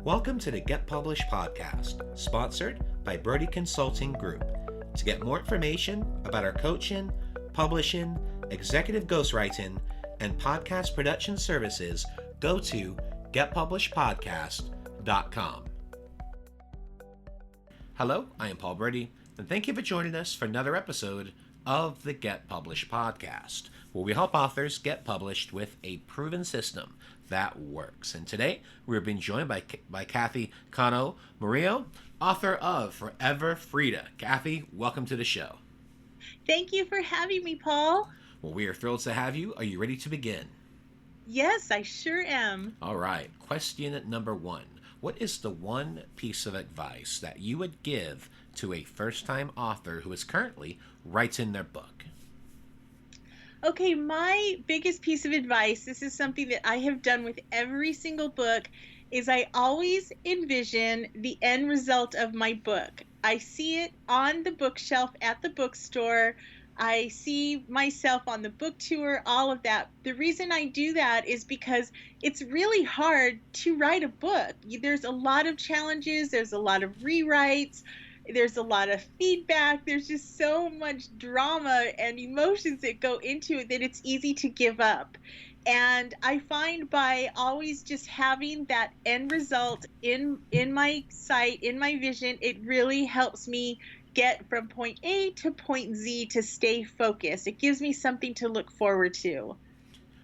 Welcome to the Get Published podcast, sponsored by Brodie Consulting Group. To get more information about our coaching, publishing, executive ghostwriting, and podcast production services, go to getpublishedpodcast.com. Hello, I am Paul Brodie, and thank you for joining us for another episode of the Get Published podcast, where we help authors get published with a proven system that works. And today we're being joined by Kathy Cano-Murillo, author of Forever Frida. Kathy, welcome to the show. Thank you for having me, Paul. Well, we are thrilled to have you. Are you ready to begin? Yes, I sure am. All right. Question number one. What is the one piece of advice that you would give to a first-time author who is currently writing their book? Okay, my biggest piece of advice, this is something that I have done with every single book, is I always envision the end result of my book. I see it on the bookshelf at the bookstore. I see myself on the book tour, all of that. The reason I do that is because it's really hard to write a book. There's a lot of challenges. There's a lot of rewrites. There's a lot of feedback. There's just so much drama and emotions that go into it that it's easy to give up. And I find by always just having that end result in my sight, in my vision, it really helps me get from point A to point Z to stay focused. It gives me something to look forward to.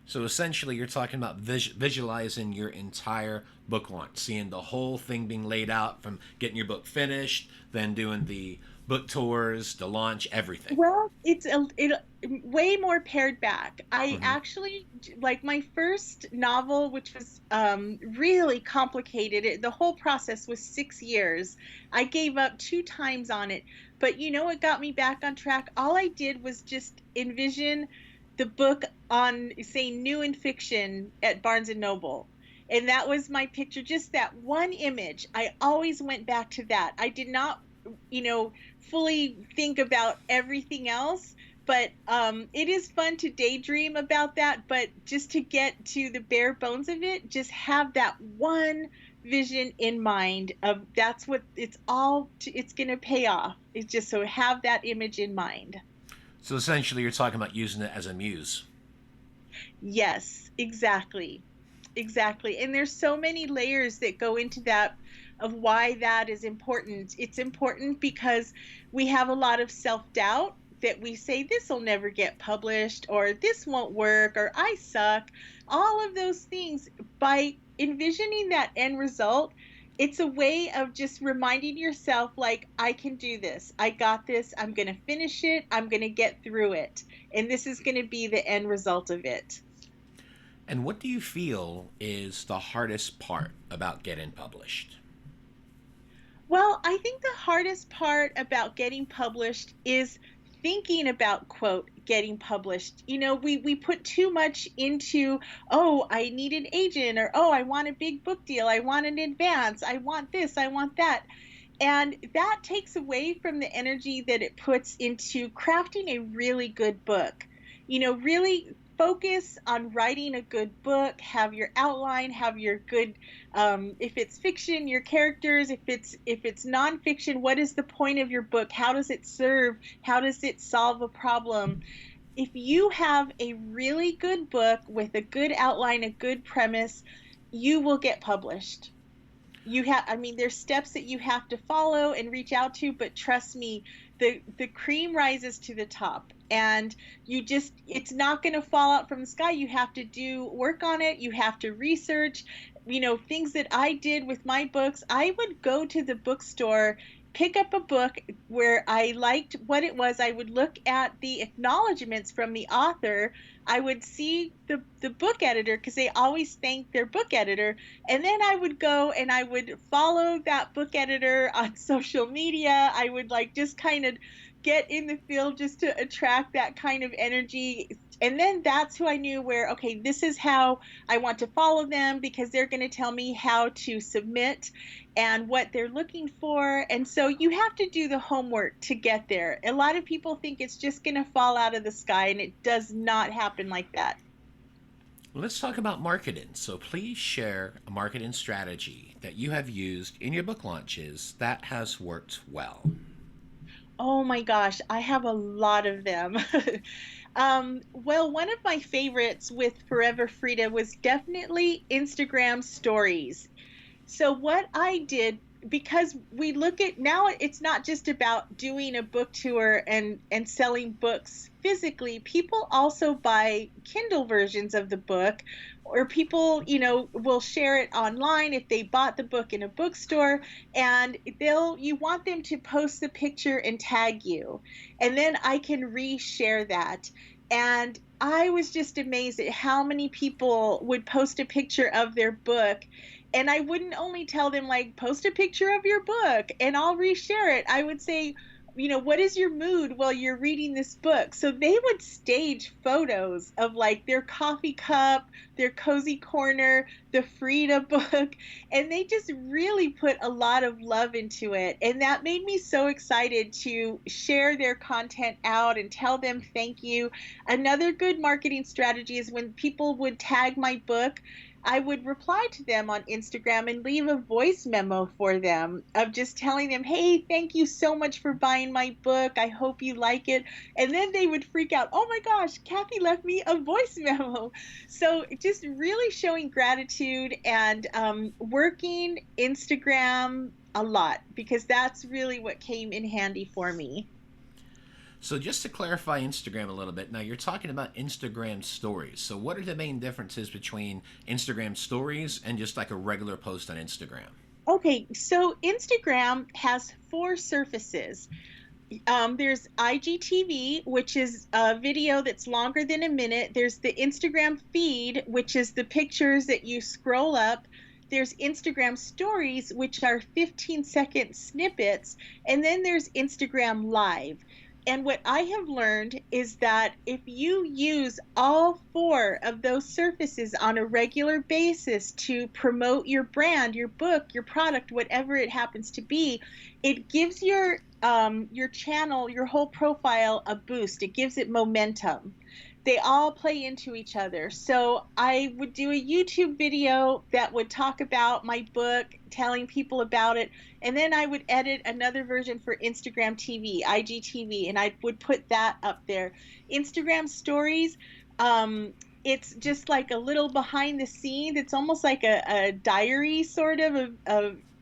So essentially you're talking about visualizing your entire book launch, seeing the whole thing being laid out from getting your book finished, then doing the book tours, the launch, everything. Well, it's way more pared back. I actually, like my first novel, which was really complicated. The whole process was 6 years. I gave up 2 times on it. But you know what got me back on track? All I did was just envision the book on, say, new in fiction at Barnes & Noble. And that was my picture, just that one image. I always went back to that. I did not, fully think about everything else. But it is fun to daydream about that. But just to get to the bare bones of it, just have that one vision in mind of that's what it's going to pay off. It's just so have that image in mind. So essentially you're talking about using it as a muse. Yes, exactly. And there's so many layers that go into that of why that is important. It's important because we have a lot of self-doubt that we say this will never get published or this won't work or I suck. All of those things, by envisioning that end result, it's a way of just reminding yourself, like, I can do this. I got this. I'm going to finish it. I'm going to get through it. And this is going to be the end result of it. And what do you feel is the hardest part about getting published? Well, I think the hardest part about getting published is thinking about, quote, getting published. We put too much into, oh, I need an agent, or, oh, I want a big book deal. I want an advance. I want this. I want that. And that takes away from the energy that it puts into crafting a really good book. Really focus on writing a good book, have your outline, have your good, if it's fiction, your characters, if it's nonfiction, what is the point of your book? How does it serve? How does it solve a problem? If you have a really good book with a good outline, a good premise, you will get published. There's steps that you have to follow and reach out to, but trust me, the cream rises to the top. And it's not going to fall out from the sky. You have to do work on it. You have to research, things that I did with my books. I would go to the bookstore, pick up a book where I liked what it was. I would look at the acknowledgments from the author. I would see the book editor because they always thank their book editor. And then I would go and I would follow that book editor on social media. I would just kind of get in the field just to attract that kind of energy. And then that's who I knew where, okay, this is how I want to follow them because they're going to tell me how to submit and what they're looking for. And so you have to do the homework to get there. A lot of people think it's just going to fall out of the sky, and it does not happen like that. Let's talk about marketing. So please share a marketing strategy that you have used in your book launches that has worked well. Oh my gosh, I have a lot of them. Well, one of my favorites with Forever Frida was definitely Instagram stories. So what I did, because we look at now, it's not just about doing a book tour and selling books physically. People also buy Kindle versions of the book, or people, will share it online if they bought the book in a bookstore, and you want them to post the picture and tag you. And then I can reshare that. And I was just amazed at how many people would post a picture of their book, and I wouldn't only tell them like post a picture of your book and I'll reshare it. I would say, what is your mood while you're reading this book? So they would stage photos of like their coffee cup, their cozy corner, the Frida book, and they just really put a lot of love into it. And that made me so excited to share their content out and tell them thank you. Another good marketing strategy is when people would tag my book, I would reply to them on Instagram and leave a voice memo for them of just telling them, hey, thank you so much for buying my book. I hope you like it. And then they would freak out. Oh my gosh, Kathy left me a voice memo. So just really showing gratitude and working Instagram a lot, because that's really what came in handy for me. So just to clarify Instagram a little bit, now you're talking about Instagram stories. So what are the main differences between Instagram stories and just like a regular post on Instagram? Okay, so Instagram has four surfaces. There's IGTV, which is a video that's longer than a minute. There's the Instagram feed, which is the pictures that you scroll up. There's Instagram stories, which are 15-second snippets. And then there's Instagram live. And what I have learned is that if you use all four of those surfaces on a regular basis to promote your brand, your book, your product, whatever it happens to be, it gives your channel, your whole profile a boost. It gives it momentum. They all play into each other. So I would do a YouTube video that would talk about my book, telling people about it, and then I would edit another version for Instagram TV, IGTV, and I would put that up there. Instagram stories, it's just like a little behind the scenes. It's almost like a diary, sort of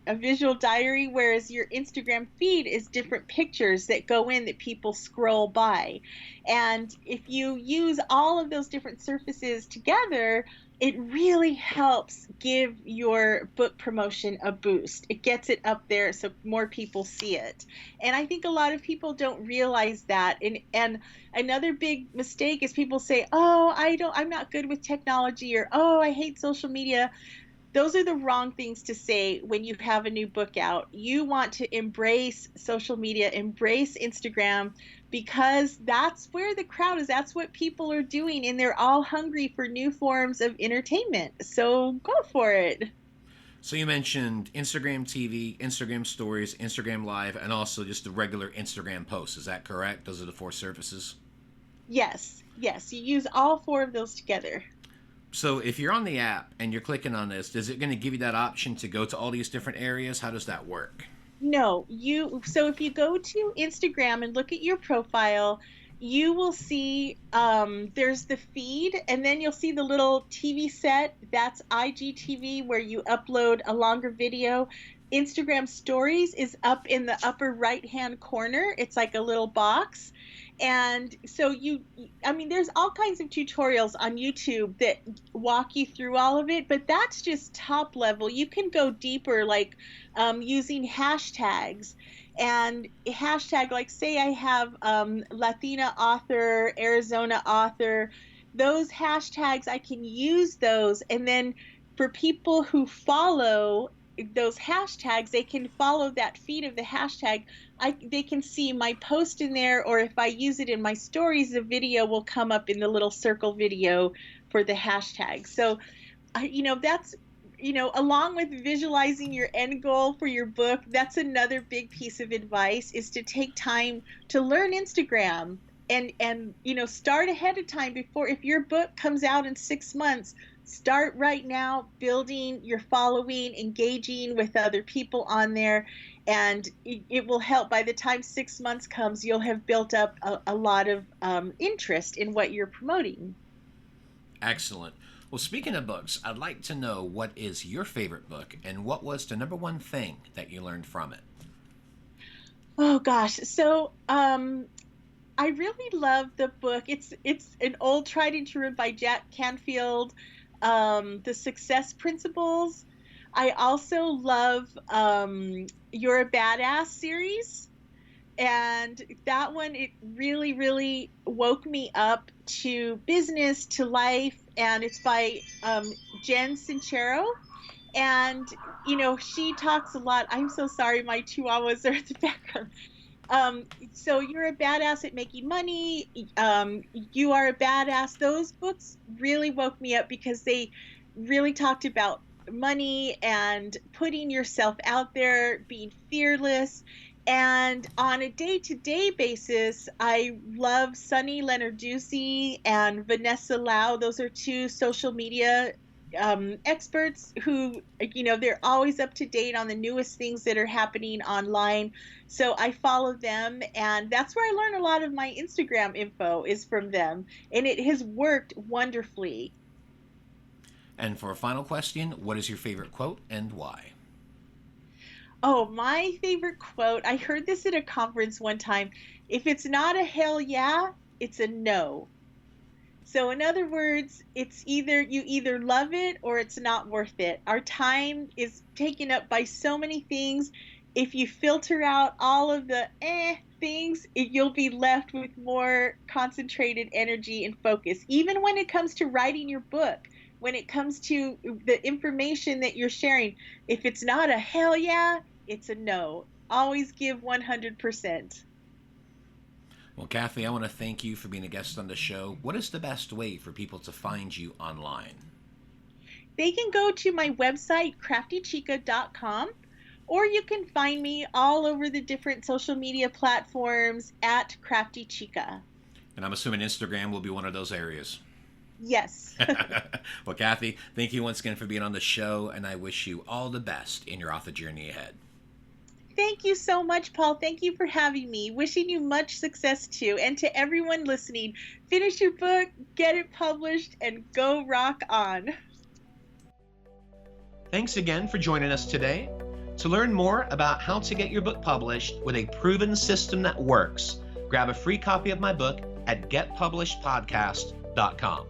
a visual diary, whereas your Instagram feed is different pictures that go in that people scroll by. And if you use all of those different surfaces together, it really helps give your book promotion a boost. It gets it up there so more people see it. And I think a lot of people don't realize that. And another big mistake is people say, "Oh, I'm not good with technology," or "Oh, I hate social media." Those are the wrong things to say when you have a new book out. You want to embrace social media, embrace Instagram, because that's where the crowd is. That's what people are doing, and they're all hungry for new forms of entertainment. So go for it. So you mentioned Instagram TV, Instagram stories, Instagram live, and also just the regular Instagram posts. Is that correct? Those are the four surfaces? Yes, yes. You use all four of those together. So if you're on the app and you're clicking on this, is it going to give you that option to go to all these different areas? How does that work? No, so if you go to Instagram and look at your profile, you will see there's the feed, and then you'll see the little TV set. That's IGTV, where you upload a longer video. Instagram stories is up in the upper right hand corner. It's like a little box. And so there's all kinds of tutorials on YouTube that walk you through all of it, but that's just top level. You can go deeper, like using hashtags. And hashtag, like say I have Latina author, Arizona author, those hashtags, I can use those. And then for people who follow those hashtags, they can follow that feed of the hashtag. They can see my post in there, or if I use it in my stories, the video will come up in the little circle video for the hashtag. So, that's, along with visualizing your end goal for your book, that's another big piece of advice, is to take time to learn Instagram and start ahead of time. Before, if your book comes out in 6 months, start right now building your following, engaging with other people on there, and it will help. By the time 6 months comes, you'll have built up a lot of interest in what you're promoting. Excellent. Well, speaking of books, I'd like to know what is your favorite book and what was the number one thing that you learned from it? Oh gosh. So I really love the book. It's an old tried and true by Jack Canfield, The Success Principles. I also love You're a Badass series. And that one, it really, really woke me up to business, to life. And it's by Jen Sincero. And, she talks a lot. I'm so sorry, my chihuahuas are at the background. So You're a Badass at Making Money. You Are a Badass. Those books really woke me up because they really talked about money and putting yourself out there, being fearless. And on a day-to-day basis, I love Sunny Lenarduzzi and Vanessa Lau. Those are two social media experts who, they're always up to date on the newest things that are happening online. So I follow them, and that's where I learn a lot of my Instagram info is from them. And it has worked wonderfully. And for a final question, what is your favorite quote and why? Oh, my favorite quote. I heard this at a conference one time. If it's not a hell yeah, it's a no. So in other words, it's you either love it or it's not worth it. Our time is taken up by so many things. If you filter out all of the things, you'll be left with more concentrated energy and focus. Even when it comes to writing your book, when it comes to the information that you're sharing, if it's not a hell yeah, it's a no. Always give 100%. Well, Kathy, I want to thank you for being a guest on the show. What is the best way for people to find you online? They can go to my website, craftychica.com, or you can find me all over the different social media platforms at Crafty Chica. And I'm assuming Instagram will be one of those areas. Yes. Well, Kathy, thank you once again for being on the show, and I wish you all the best in your author journey ahead. Thank you so much, Paul. Thank you for having me. Wishing you much success too. And to everyone listening, finish your book, get it published, and go rock on. Thanks again for joining us today. To learn more about how to get your book published with a proven system that works, grab a free copy of my book at getpublishedpodcast.com.